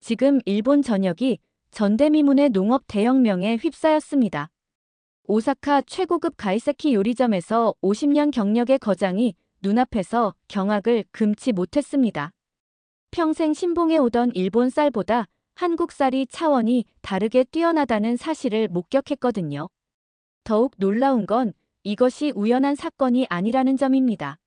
지금 일본 전역이 전대미문의 농업 대혁명에 휩싸였습니다. 오사카 최고급 가이세키 요리점에서 50년 경력의 거장이 눈앞에서 경악을 금치 못했습니다. 평생 신봉해 오던 일본 쌀보다 한국 쌀이 차원이 다르게 뛰어나다는 사실을 목격했거든요. 더욱 놀라운 건 이것이 우연한 사건이 아니라는 점입니다.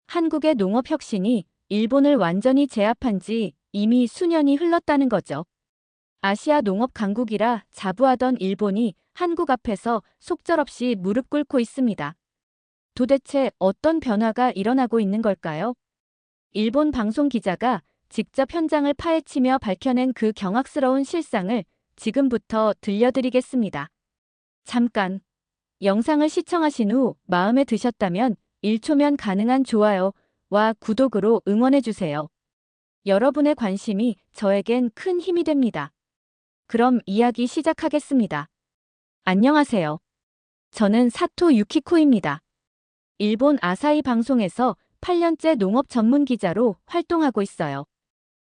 한국의 농업혁신이 일본을 완전히 제압한 지 이미 수년이 흘렀다는 거죠. 아시아 농업 강국이라 자부하던 일본이 한국 앞에서 속절없이 무릎 꿇고 있습니다. 도대체 어떤 변화가 일어나고 있는 걸까요? 일본 방송 기자가 직접 현장을 파헤치며 밝혀낸 그 경악스러운 실상을 지금부터 들려드리겠습니다. 잠깐, 영상을 시청하신 후 마음에 드셨다면 1초면 가능한 좋아요와 구독으로 응원해주세요. 여러분의 관심이 저에겐 큰 힘이 됩니다. 그럼 이야기 시작하겠습니다. 안녕하세요. 저는 사토 유키코입니다. 일본 아사히 방송에서 8년째 농업 전문 기자로 활동하고 있어요.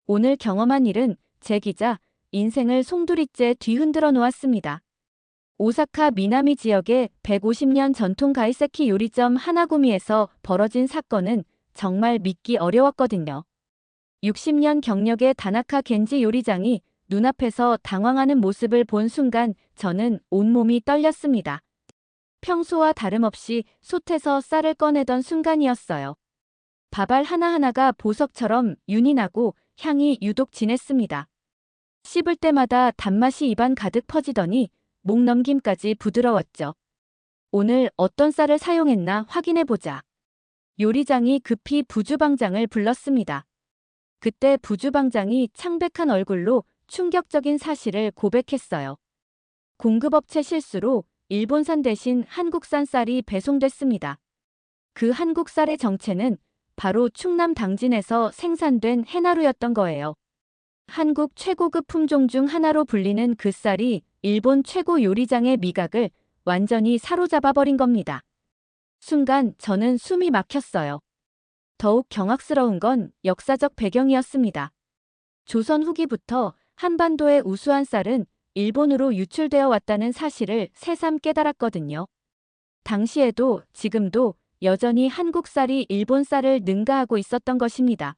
오늘 경험한 일은 제 기자 인생을 송두리째 뒤흔들어 놓았습니다. 오사카 미나미 지역의 150년 전통 가이세키 요리점 하나구미에서 벌어진 사건은 정말 믿기 어려웠거든요. 60년 경력의 다나카 겐지 요리장이 눈앞에서 당황하는 모습을 본 순간 저는 온몸이 떨렸습니다. 평소와 다름없이 솥에서 쌀을 꺼내던 순간이었어요. 밥알 하나하나가 보석처럼 윤이 나고 향이 유독 진했습니다. 씹을 때마다 단맛이 입안 가득 퍼지더니 목 넘김까지 부드러웠죠. 오늘 어떤 쌀을 사용했나 확인해보자. 요리장이 급히 부주방장을 불렀습니다. 그때 부주방장이 창백한 얼굴로 충격적인 사실을 고백했어요. 공급업체 실수로 일본산 대신 한국산 쌀이 배송됐습니다. 그 한국 쌀의 정체는 바로 충남 당진에서 생산된 해나루였던 거예요. 한국 최고급 품종 중 하나로 불리는 그 쌀이 일본 최고 요리장의 미각을 완전히 사로잡아버린 겁니다. 순간 저는 숨이 막혔어요. 더욱 경악스러운 건 역사적 배경이었습니다. 조선 후기부터 한반도의 우수한 쌀은 일본으로 유출되어 왔다는 사실을 새삼 깨달았거든요. 당시에도 지금도 여전히 한국 쌀이 일본 쌀을 능가하고 있었던 것입니다.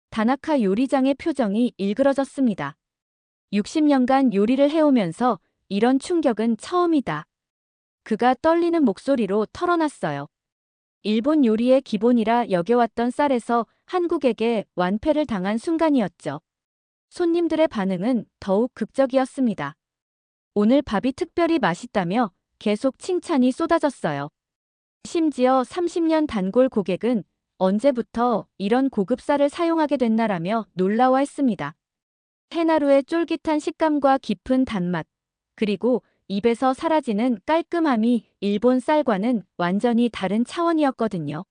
다나카 요리장의 표정이 일그러졌습니다. 60년간 요리를 해오면서 이런 충격은 처음이다. 그가 떨리는 목소리로 털어놨어요. 일본 요리의 기본이라 여겨왔던 쌀에서 한국에게 완패를 당한 순간이었죠. 손님들의 반응은 더욱 극적이었습니다. 오늘 밥이 특별히 맛있다며 계속 칭찬이 쏟아졌어요. 심지어 30년 단골 고객은 언제부터 이런 고급 쌀을 사용하게 됐나라며 놀라워했습니다. 해나루의 쫄깃한 식감과 깊은 단맛, 그리고 입에서 사라지는 깔끔함이 일본 쌀과는 완전히 다른 차원이었거든요.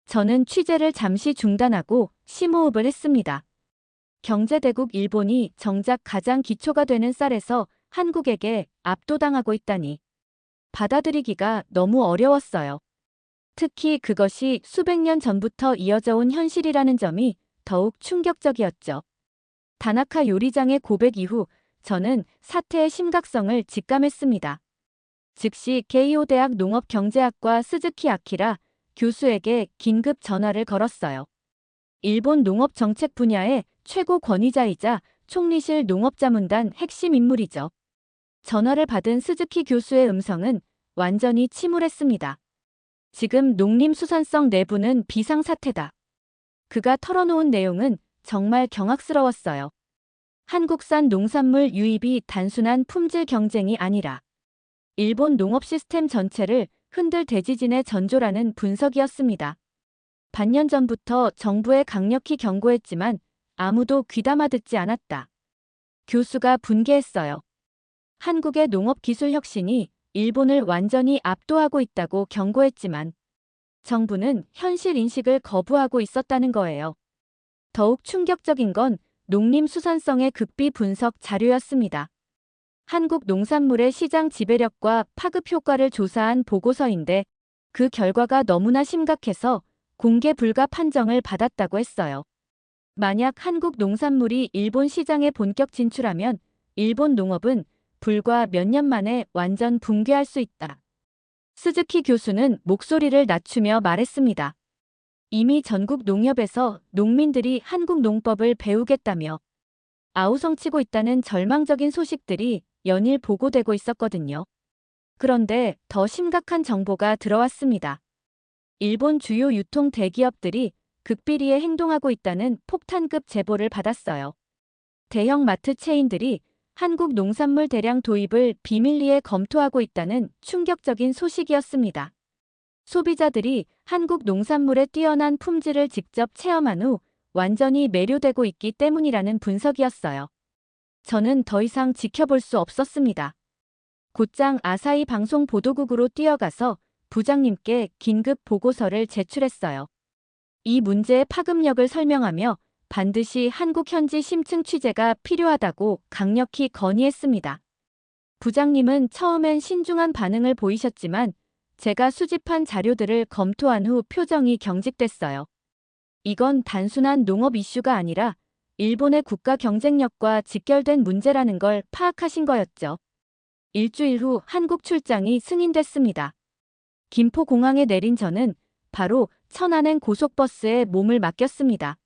저는 취재를 잠시 중단하고 심호흡을 했습니다. 경제대국 일본이 정작 가장 기초가 되는 쌀에서 한국에게 압도당하고 있다니. 받아들이기가 너무 어려웠어요. 특히 그것이 수백 년 전부터 이어져 온 현실이라는 점이 더욱 충격적이었죠. 다나카 요리장의 고백 이후 저는 사태의 심각성을 직감했습니다. 즉시 게이오 대학 농업경제학과 스즈키 아키라 교수에게 긴급 전화를 걸었어요. 일본 농업 정책 분야의 최고 권위자이자 총리실 농업자문단 핵심 인물이죠. 전화를 받은 스즈키 교수의 음성은 완전히 침울했습니다. 지금 농림수산성 내부는 비상사태다. 그가 털어놓은 내용은 정말 경악스러웠어요. 한국산 농산물 유입이 단순한 품질 경쟁이 아니라 일본 농업 시스템 전체를 흔들 대지진의 전조라는 분석이었습니다. 반년 전부터 정부에 강력히 경고했지만 아무도 귀담아 듣지 않았다. 교수가 분개했어요. 한국의 농업 기술 혁신이 일본을 완전히 압도하고 있다고 경고했지만 정부는 현실 인식을 거부하고 있었다는 거예요. 더욱 충격적인 건 농림수산성의 극비 분석 자료였습니다. 한국 농산물의 시장 지배력과 파급 효과를 조사한 보고서인데 그 결과가 너무나 심각해서 공개 불가 판정을 받았다고 했어요. 만약 한국 농산물이 일본 시장에 본격 진출하면 일본 농업은 불과 몇 년 만에 완전 붕괴할 수 있다. 스즈키 교수는 목소리를 낮추며 말했습니다. 이미 전국 농협에서 농민들이 한국 농법을 배우겠다며 아우성치고 있다는 절망적인 소식들이 연일 보고되고 있었거든요. 그런데 더 심각한 정보가 들어왔습니다. 일본 주요 유통 대기업들이 극비리에 행동하고 있다는 폭탄급 제보를 받았어요. 대형 마트 체인들이 한국 농산물 대량 도입을 비밀리에 검토하고 있다는 충격적인 소식이었습니다. 소비자들이 한국 농산물의 뛰어난 품질을 직접 체험한 후 완전히 매료되고 있기 때문이라는 분석이었어요. 저는 더 이상 지켜볼 수 없었습니다. 곧장 아사히 방송 보도국으로 뛰어가서 부장님께 긴급 보고서를 제출했어요. 이 문제의 파급력을 설명하며 반드시 한국 현지 심층 취재가 필요하다고 강력히 건의했습니다. 부장님은 처음엔 신중한 반응을 보이셨지만 제가 수집한 자료들을 검토한 후 표정이 경직됐어요. 이건 단순한 농업 이슈가 아니라 일본의 국가 경쟁력과 직결된 문제라는 걸 파악하신 거였죠. 일주일 후 한국 출장이 승인됐습니다. 김포공항에 내린 저는 바로 천안행 고속버스에 몸을 맡겼습니다.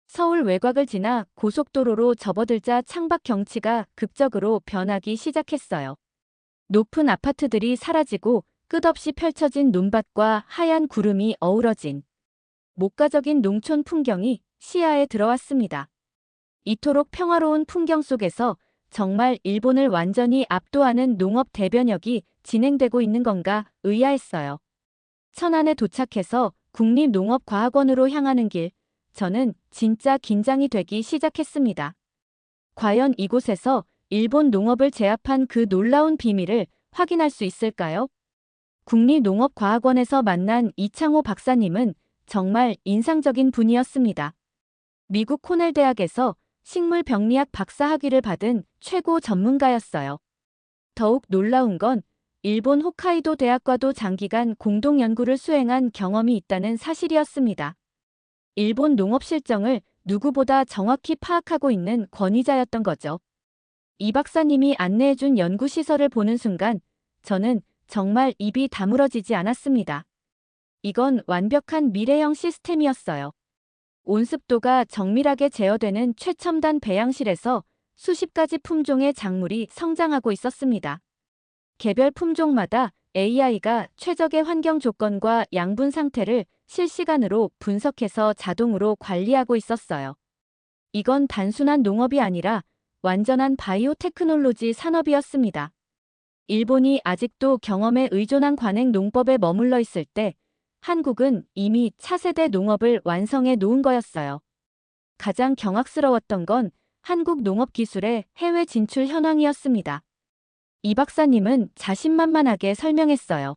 서울 외곽을 지나 고속도로로 접어들자 창밖 경치가 극적으로 변하기 시작했어요. 높은 아파트들이 사라지고 끝없이 펼쳐진 논밭과 하얀 구름이 어우러진 목가적인 농촌 풍경이 시야에 들어왔습니다. 이토록 평화로운 풍경 속에서 정말 일본을 완전히 압도하는 농업 대변혁이 진행되고 있는 건가 의아했어요. 천안에 도착해서 국립농업과학원으로 향하는 길, 저는 진짜 긴장이 되기 시작했습니다. 과연 이곳에서 일본 농업을 제압한 그 놀라운 비밀을 확인할 수 있을까요? 국립농업과학원에서 만난 이창호 박사님은 정말 인상적인 분이었습니다. 미국 코넬 대학에서 식물병리학 박사 학위를 받은 최고 전문가였어요. 더욱 놀라운 건 일본 홋카이도 대학과도 장기간 공동 연구를 수행한 경험이 있다는 사실이었습니다. 일본 농업 실정을 누구보다 정확히 파악하고 있는 권위자였던 거죠. 이 박사님이 안내해준 연구시설을 보는 순간 저는 정말 입이 다물어지지 않았습니다. 이건 완벽한 미래형 시스템이었어요. 온습도가 정밀하게 제어되는 최첨단 배양실에서 수십 가지 품종의 작물이 성장하고 있었습니다. 개별 품종마다 AI가 최적의 환경 조건과 양분 상태를 실시간으로 분석해서 자동으로 관리하고 있었어요. 이건 단순한 농업이 아니라 완전한 바이오테크놀로지 산업이었습니다. 일본이 아직도 경험에 의존한 관행 농법에 머물러 있을 때 한국은 이미 차세대 농업을 완성해 놓은 거였어요. 가장 경악스러웠던 건 한국 농업 기술의 해외 진출 현황이었습니다. 이 박사님은 자신만만하게 설명했어요.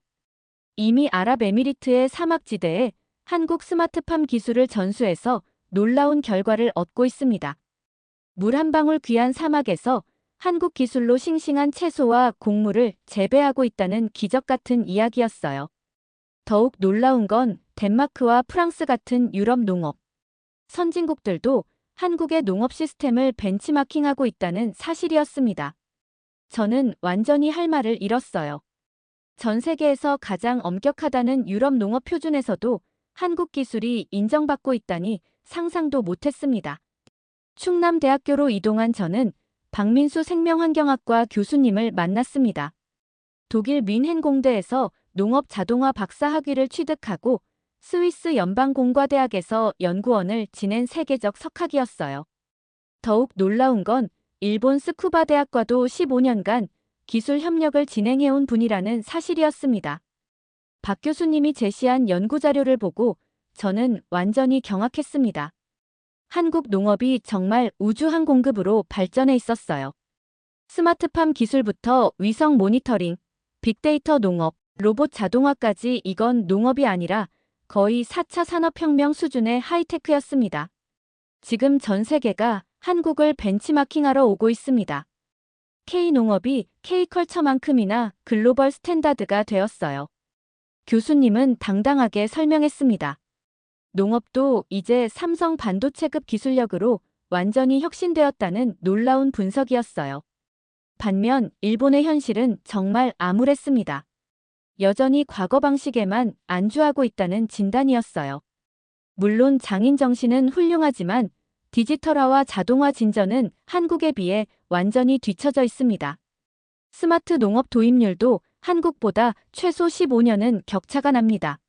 이미 아랍에미리트의 사막지대에 한국 스마트팜 기술을 전수해서 놀라운 결과를 얻고 있습니다. 물 한 방울 귀한 사막에서 한국 기술로 싱싱한 채소와 곡물을 재배하고 있다는 기적 같은 이야기였어요. 더욱 놀라운 건 덴마크와 프랑스 같은 유럽 농업 선진국들도 한국의 농업 시스템을 벤치마킹하고 있다는 사실이었습니다. 저는 완전히 할 말을 잃었어요. 전 세계에서 가장 엄격하다는 유럽 농업 표준에서도 한국 기술이 인정받고 있다니 상상도 못했습니다. 충남대학교로 이동한 저는 박민수 생명환경학과 교수님을 만났습니다. 독일 뮌헨 공대에서 농업 자동화 박사 학위를 취득하고 스위스 연방공과대학에서 연구원을 지낸 세계적 석학이었어요. 더욱 놀라운 건 일본 스쿠바 대학과도 15년간 기술 협력을 진행해온 분이라는 사실이었습니다. 박 교수님이 제시한 연구자료를 보고 저는 완전히 경악했습니다. 한국 농업이 정말 우주항 공급으로 발전해 있었어요. 스마트팜 기술부터 위성 모니터링, 빅데이터 농업, 로봇 자동화까지 이건 농업이 아니라 거의 4차 산업혁명 수준의 하이테크였습니다. 지금 전 세계가 한국을 벤치마킹하러 오고 있습니다. K농업이 K컬처만큼이나 글로벌 스탠다드가 되었어요. 교수님은 당당하게 설명했습니다. 농업도 이제 삼성 반도체급 기술력으로 완전히 혁신되었다는 놀라운 분석이었어요. 반면 일본의 현실은 정말 암울했습니다. 여전히 과거 방식에만 안주하고 있다는 진단이었어요. 물론 장인 정신은 훌륭하지만 디지털화와 자동화 진전은 한국에 비해 완전히 뒤처져 있습니다. 스마트 농업 도입률도 한국보다 최소 15년은 격차가 납니다.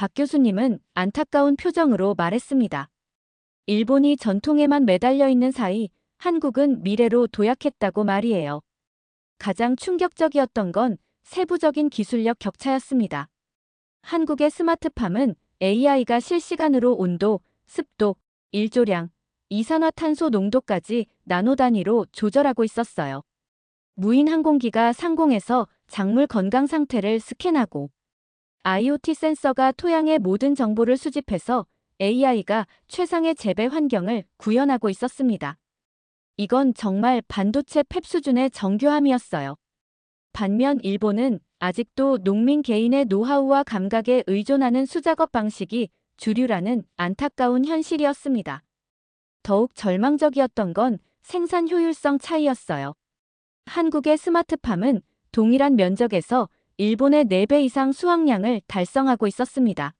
박 교수님은 안타까운 표정으로 말했습니다. 일본이 전통에만 매달려 있는 사이 한국은 미래로 도약했다고 말이에요. 가장 충격적이었던 건 세부적인 기술력 격차였습니다. 한국의 스마트팜은 AI가 실시간으로 온도, 습도, 일조량, 이산화탄소 농도까지 나노 단위로 조절하고 있었어요. 무인 항공기가 상공에서 작물 건강 상태를 스캔하고 IoT 센서가 토양의 모든 정보를 수집해서 AI가 최상의 재배 환경을 구현하고 있었습니다. 이건 정말 반도체 팹 수준의 정교함이었어요. 반면 일본은 아직도 농민 개인의 노하우와 감각에 의존하는 수작업 방식이 주류라는 안타까운 현실이었습니다. 더욱 절망적이었던 건 생산 효율성 차이였어요. 한국의 스마트팜은 동일한 면적에서 일본의 4배 이상 수확량을 달성하고 있었습니다.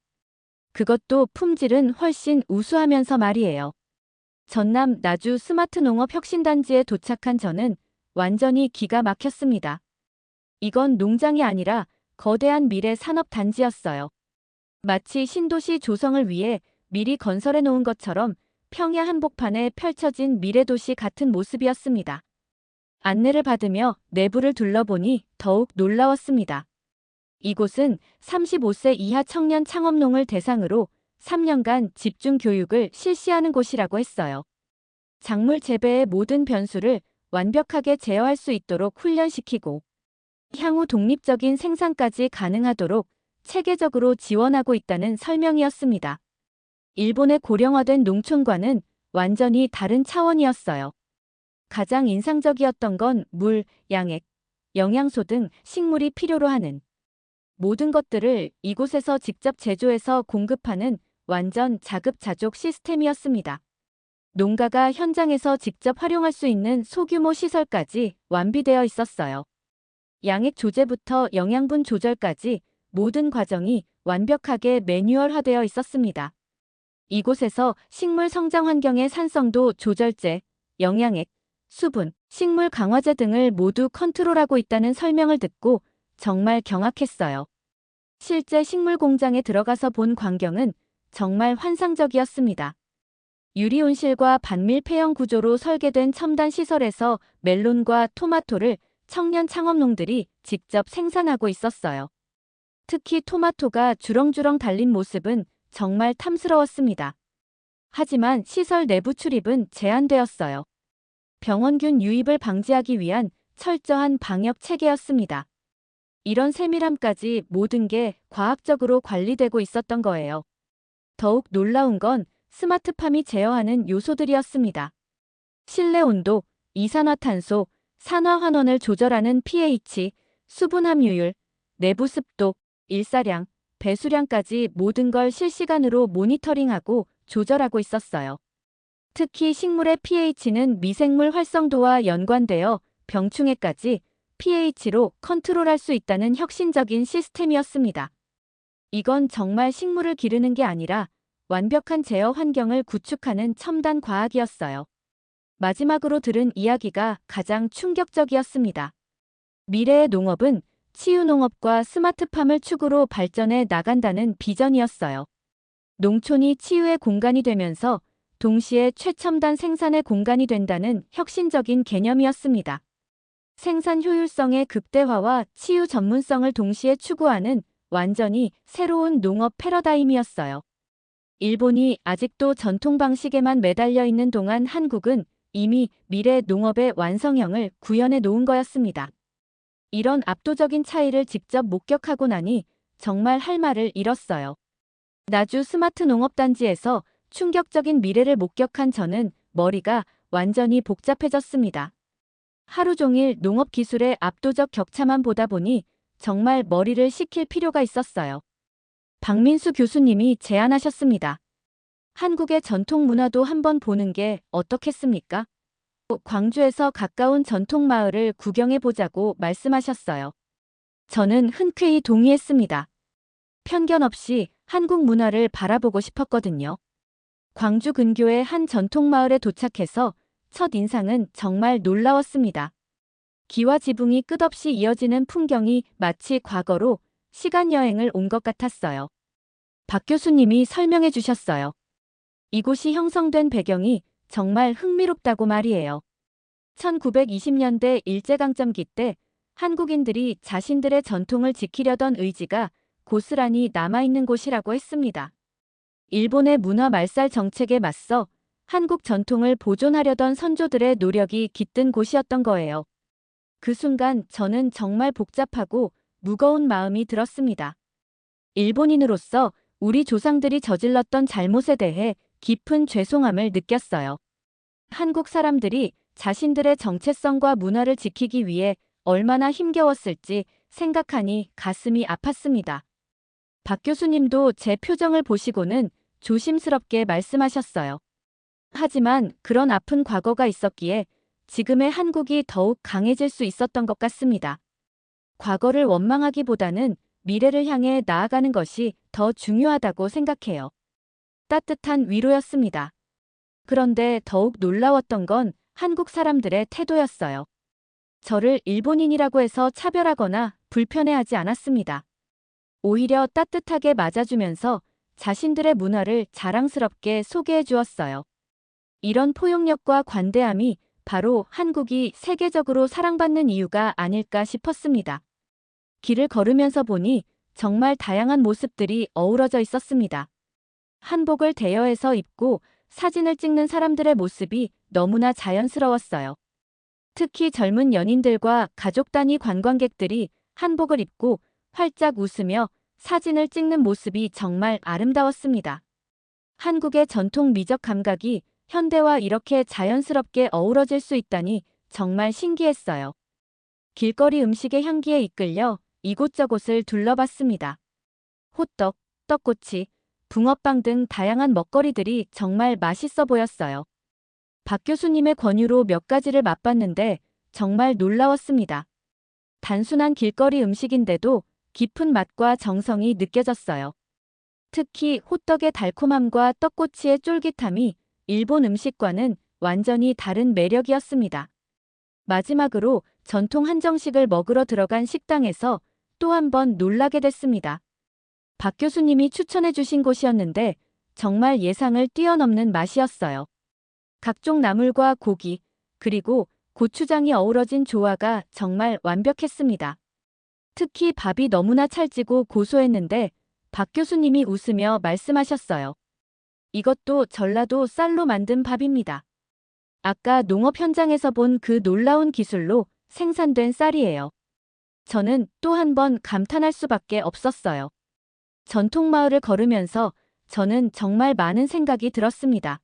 그것도 품질은 훨씬 우수하면서 말이에요. 전남 나주 스마트 농업 혁신단지에 도착한 저는 완전히 기가 막혔습니다. 이건 농장이 아니라 거대한 미래 산업단지였어요. 마치 신도시 조성을 위해 미리 건설해 놓은 것처럼 평야 한복판에 펼쳐진 미래도시 같은 모습이었습니다. 안내를 받으며 내부를 둘러보니 더욱 놀라웠습니다. 이곳은 35세 이하 청년 창업농을 대상으로 3년간 집중 교육을 실시하는 곳이라고 했어요. 작물 재배의 모든 변수를 완벽하게 제어할 수 있도록 훈련시키고 향후 독립적인 생산까지 가능하도록 체계적으로 지원하고 있다는 설명이었습니다. 일본의 고령화된 농촌과는 완전히 다른 차원이었어요. 가장 인상적이었던 건 물, 양액, 영양소 등 식물이 필요로 하는 모든 것들을 이곳에서 직접 제조해서 공급하는 완전 자급자족 시스템이었습니다. 농가가 현장에서 직접 활용할 수 있는 소규모 시설까지 완비되어 있었어요. 양액 조제부터 영양분 조절까지 모든 과정이 완벽하게 매뉴얼화되어 있었습니다. 이곳에서 식물 성장 환경의 산성도 조절제, 영양액, 수분, 식물 강화제 등을 모두 컨트롤하고 있다는 설명을 듣고 정말 경악했어요. 실제 식물 공장에 들어가서 본 광경은 정말 환상적이었습니다. 유리 온실과 반밀 폐형 구조로 설계된 첨단 시설에서 멜론과 토마토를 청년 창업농들이 직접 생산하고 있었어요. 특히 토마토가 주렁주렁 달린 모습은 정말 탐스러웠습니다. 하지만 시설 내부 출입은 제한되었어요. 병원균 유입을 방지하기 위한 철저한 방역 체계였습니다. 이런 세밀함까지 모든 게 과학적으로 관리되고 있었던 거예요. 더욱 놀라운 건 스마트팜이 제어하는 요소들이었습니다. 실내 온도, 이산화탄소, 산화환원을 조절하는 pH, 수분 함유율, 내부 습도, 일사량, 배수량까지 모든 걸 실시간으로 모니터링하고 조절하고 있었어요. 특히 식물의 pH는 미생물 활성도와 연관되어 병충해까지 pH로 컨트롤할 수 있다는 혁신적인 시스템이었습니다. 이건 정말 식물을 기르는 게 아니라 완벽한 제어 환경을 구축하는 첨단 과학이었어요. 마지막으로 들은 이야기가 가장 충격적이었습니다. 미래의 농업은 치유농업과 스마트팜을 축으로 발전해 나간다는 비전이었어요. 농촌이 치유의 공간이 되면서 동시에 최첨단 생산의 공간이 된다는 혁신적인 개념이었습니다. 생산 효율성의 극대화와 치유 전문성을 동시에 추구하는 완전히 새로운 농업 패러다임이었어요. 일본이 아직도 전통 방식에만 매달려 있는 동안 한국은 이미 미래 농업의 완성형을 구현해 놓은 거였습니다. 이런 압도적인 차이를 직접 목격하고 나니 정말 할 말을 잃었어요. 나주 스마트 농업단지에서 충격적인 미래를 목격한 저는 머리가 완전히 복잡해졌습니다. 하루 종일 농업 기술의 압도적 격차만 보다 보니 정말 머리를 식힐 필요가 있었어요. 박민수 교수님이 제안하셨습니다. 한국의 전통 문화도 한번 보는 게 어떻겠습니까? 광주에서 가까운 전통 마을을 구경해 보자고 말씀하셨어요. 저는 흔쾌히 동의했습니다. 편견 없이 한국 문화를 바라보고 싶었거든요. 광주 근교의 한 전통 마을에 도착해서 첫 인상은 정말 놀라웠습니다. 기와 지붕이 끝없이 이어지는 풍경이 마치 과거로 시간 여행을 온 것 같았어요. 박 교수님이 설명해 주셨어요. 이곳이 형성된 배경이 정말 흥미롭다고 말이에요. 1920년대 일제강점기 때 한국인들이 자신들의 전통을 지키려던 의지가 고스란히 남아있는 곳이라고 했습니다. 일본의 문화 말살 정책에 맞서 한국 전통을 보존하려던 선조들의 노력이 깃든 곳이었던 거예요. 그 순간 저는 정말 복잡하고 무거운 마음이 들었습니다. 일본인으로서 우리 조상들이 저질렀던 잘못에 대해 깊은 죄송함을 느꼈어요. 한국 사람들이 자신들의 정체성과 문화를 지키기 위해 얼마나 힘겨웠을지 생각하니 가슴이 아팠습니다. 박 교수님도 제 표정을 보시고는 조심스럽게 말씀하셨어요. 하지만 그런 아픈 과거가 있었기에 지금의 한국이 더욱 강해질 수 있었던 것 같습니다. 과거를 원망하기보다는 미래를 향해 나아가는 것이 더 중요하다고 생각해요. 따뜻한 위로였습니다. 그런데 더욱 놀라웠던 건 한국 사람들의 태도였어요. 저를 일본인이라고 해서 차별하거나 불편해하지 않았습니다. 오히려 따뜻하게 맞아주면서 자신들의 문화를 자랑스럽게 소개해 주었어요. 이런 포용력과 관대함이 바로 한국이 세계적으로 사랑받는 이유가 아닐까 싶었습니다. 길을 걸으면서 보니 정말 다양한 모습들이 어우러져 있었습니다. 한복을 대여해서 입고 사진을 찍는 사람들의 모습이 너무나 자연스러웠어요. 특히 젊은 연인들과 가족 단위 관광객들이 한복을 입고 활짝 웃으며 사진을 찍는 모습이 정말 아름다웠습니다. 한국의 전통 미적 감각이 현대와 이렇게 자연스럽게 어우러질 수 있다니 정말 신기했어요. 길거리 음식의 향기에 이끌려 이곳저곳을 둘러봤습니다. 호떡, 떡꼬치, 붕어빵 등 다양한 먹거리들이 정말 맛있어 보였어요. 박 교수님의 권유로 몇 가지를 맛봤는데 정말 놀라웠습니다. 단순한 길거리 음식인데도 깊은 맛과 정성이 느껴졌어요. 특히 호떡의 달콤함과 떡꼬치의 쫄깃함이 일본 음식과는 완전히 다른 매력이었습니다. 마지막으로 전통 한정식을 먹으러 들어간 식당에서 또 한 번 놀라게 됐습니다. 박 교수님이 추천해 주신 곳이었는데 정말 예상을 뛰어넘는 맛이었어요. 각종 나물과 고기, 그리고 고추장이 어우러진 조화가 정말 완벽했습니다. 특히 밥이 너무나 찰지고 고소했는데 박 교수님이 웃으며 말씀하셨어요. 이것도 전라도 쌀로 만든 밥입니다. 아까 농업 현장에서 본 그 놀라운 기술로 생산된 쌀이에요. 저는 또 한 번 감탄할 수밖에 없었어요. 전통 마을을 걸으면서 저는 정말 많은 생각이 들었습니다.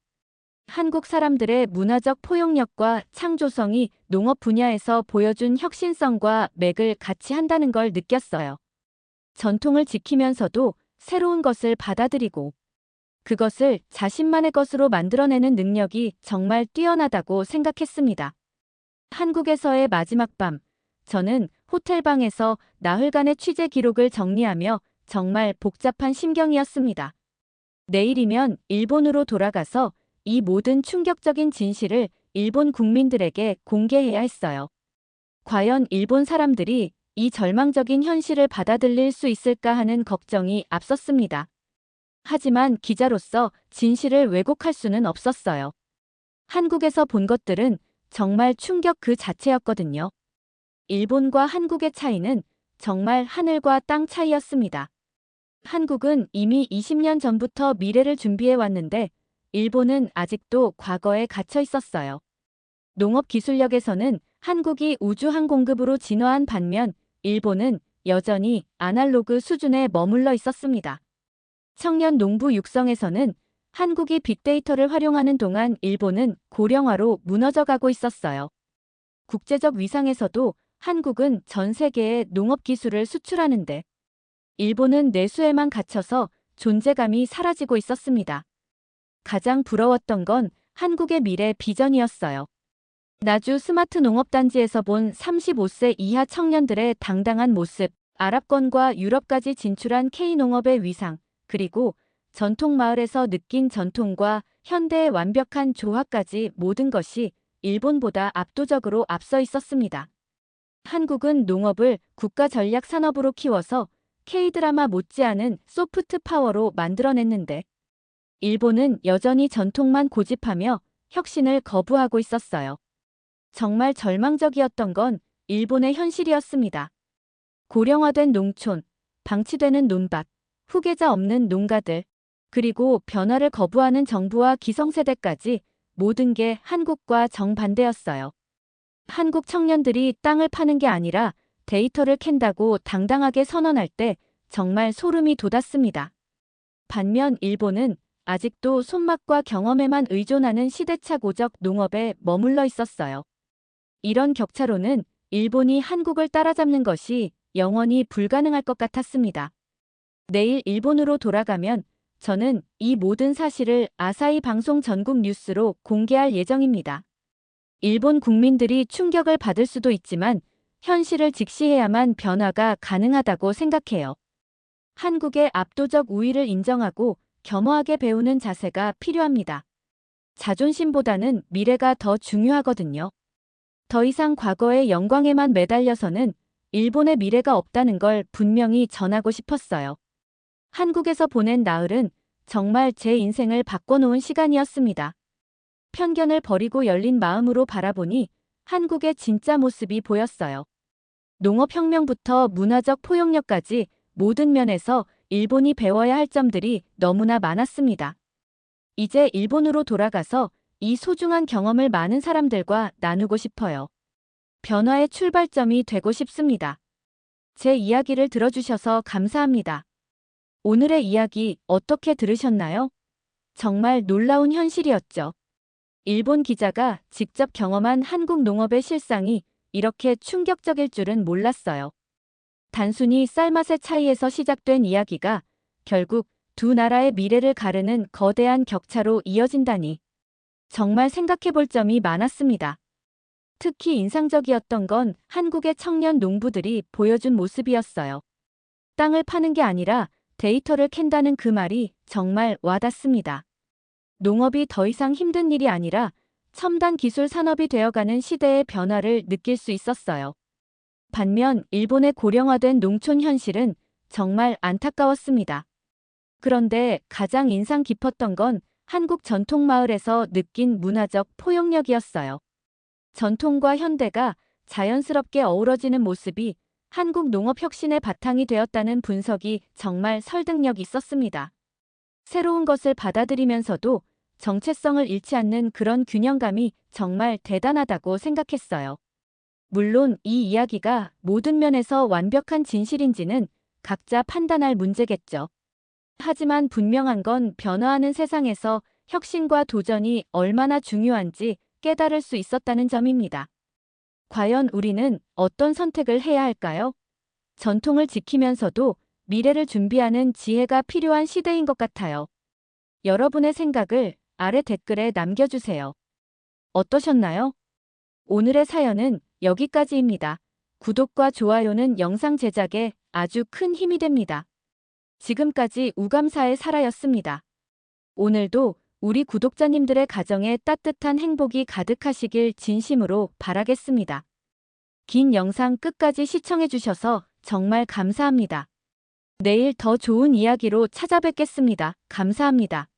한국 사람들의 문화적 포용력과 창조성이 농업 분야에서 보여준 혁신성과 맥을 같이 한다는 걸 느꼈어요. 전통을 지키면서도 새로운 것을 받아들이고 그것을 자신만의 것으로 만들어내는 능력이 정말 뛰어나다고 생각했습니다. 한국에서의 마지막 밤, 저는 호텔방에서 나흘간의 취재 기록을 정리하며 정말 복잡한 심경이었습니다. 내일이면 일본으로 돌아가서 이 모든 충격적인 진실을 일본 국민들에게 공개해야 했어요. 과연 일본 사람들이 이 절망적인 현실을 받아들일 수 있을까 하는 걱정이 앞섰습니다. 하지만 기자로서 진실을 왜곡할 수는 없었어요. 한국에서 본 것들은 정말 충격 그 자체였거든요. 일본과 한국의 차이는 정말 하늘과 땅 차이였습니다. 한국은 이미 20년 전부터 미래를 준비해 왔는데 일본은 아직도 과거에 갇혀 있었어요. 농업 기술력에서는 한국이 우주항 공급으로 진화한 반면 일본은 여전히 아날로그 수준에 머물러 있었습니다. 청년 농부 육성에서는 한국이 빅데이터를 활용하는 동안 일본은 고령화로 무너져 가고 있었어요. 국제적 위상에서도 한국은 전 세계에 농업 기술을 수출하는데 일본은 내수에만 갇혀서 존재감이 사라지고 있었습니다. 가장 부러웠던 건 한국의 미래 비전이었어요. 나주 스마트 농업단지에서 본 35세 이하 청년들의 당당한 모습, 아랍권과 유럽까지 진출한 K농업의 위상, 그리고 전통마을에서 느낀 전통과 현대의 완벽한 조화까지 모든 것이 일본보다 압도적으로 앞서 있었습니다. 한국은 농업을 국가 전략 산업으로 키워서 K드라마 못지않은 소프트 파워로 만들어냈는데, 일본은 여전히 전통만 고집하며 혁신을 거부하고 있었어요. 정말 절망적이었던 건 일본의 현실이었습니다. 고령화된 농촌, 방치되는 논밭, 후계자 없는 농가들, 그리고 변화를 거부하는 정부와 기성세대까지 모든 게 한국과 정반대였어요. 한국 청년들이 땅을 파는 게 아니라 데이터를 캔다고 당당하게 선언할 때 정말 소름이 돋았습니다. 반면 일본은 아직도 손맛과 경험에만 의존하는 시대착오적 농업에 머물러 있었어요. 이런 격차로는 일본이 한국을 따라잡는 것이 영원히 불가능할 것 같았습니다. 내일 일본으로 돌아가면 저는 이 모든 사실을 아사히 방송 전국 뉴스로 공개할 예정입니다. 일본 국민들이 충격을 받을 수도 있지만 현실을 직시해야만 변화가 가능하다고 생각해요. 한국의 압도적 우위를 인정하고 겸허하게 배우는 자세가 필요합니다. 자존심보다는 미래가 더 중요하거든요. 더 이상 과거의 영광에만 매달려서는 일본의 미래가 없다는 걸 분명히 전하고 싶었어요. 한국에서 보낸 나흘은 정말 제 인생을 바꿔놓은 시간이었습니다. 편견을 버리고 열린 마음으로 바라보니 한국의 진짜 모습이 보였어요. 농업혁명부터 문화적 포용력까지 모든 면에서 일본이 배워야 할 점들이 너무나 많았습니다. 이제 일본으로 돌아가서 이 소중한 경험을 많은 사람들과 나누고 싶어요. 변화의 출발점이 되고 싶습니다. 제 이야기를 들어주셔서 감사합니다. 오늘의 이야기 어떻게 들으셨나요? 정말 놀라운 현실이었죠. 일본 기자가 직접 경험한 한국 농업의 실상이 이렇게 충격적일 줄은 몰랐어요. 단순히 쌀맛의 차이에서 시작된 이야기가 결국 두 나라의 미래를 가르는 거대한 격차로 이어진다니. 정말 생각해볼 점이 많았습니다. 특히 인상적이었던 건 한국의 청년 농부들이 보여준 모습이었어요. 땅을 파는 게 아니라 데이터를 캔다는 그 말이 정말 와닿습니다. 농업이 더 이상 힘든 일이 아니라 첨단 기술 산업이 되어가는 시대의 변화를 느낄 수 있었어요. 반면 일본의 고령화된 농촌 현실은 정말 안타까웠습니다. 그런데 가장 인상 깊었던 건 한국 전통마을에서 느낀 문화적 포용력이었어요. 전통과 현대가 자연스럽게 어우러지는 모습이 한국 농업 혁신의 바탕이 되었다는 분석이 정말 설득력 있었습니다. 새로운 것을 받아들이면서도 정체성을 잃지 않는 그런 균형감이 정말 대단하다고 생각했어요. 물론 이 이야기가 모든 면에서 완벽한 진실인지는 각자 판단할 문제겠죠. 하지만 분명한 건 변화하는 세상에서 혁신과 도전이 얼마나 중요한지 깨달을 수 있었다는 점입니다. 과연 우리는 어떤 선택을 해야 할까요? 전통을 지키면서도 미래를 준비하는 지혜가 필요한 시대인 것 같아요. 여러분의 생각을 아래 댓글에 남겨주세요. 어떠셨나요? 오늘의 사연은 여기까지입니다. 구독과 좋아요는 영상 제작에 아주 큰 힘이 됩니다. 지금까지 우감사의 사라였습니다. 오늘도 우리 구독자님들의 가정에 따뜻한 행복이 가득하시길 진심으로 바라겠습니다. 긴 영상 끝까지 시청해주셔서 정말 감사합니다. 내일 더 좋은 이야기로 찾아뵙겠습니다. 감사합니다.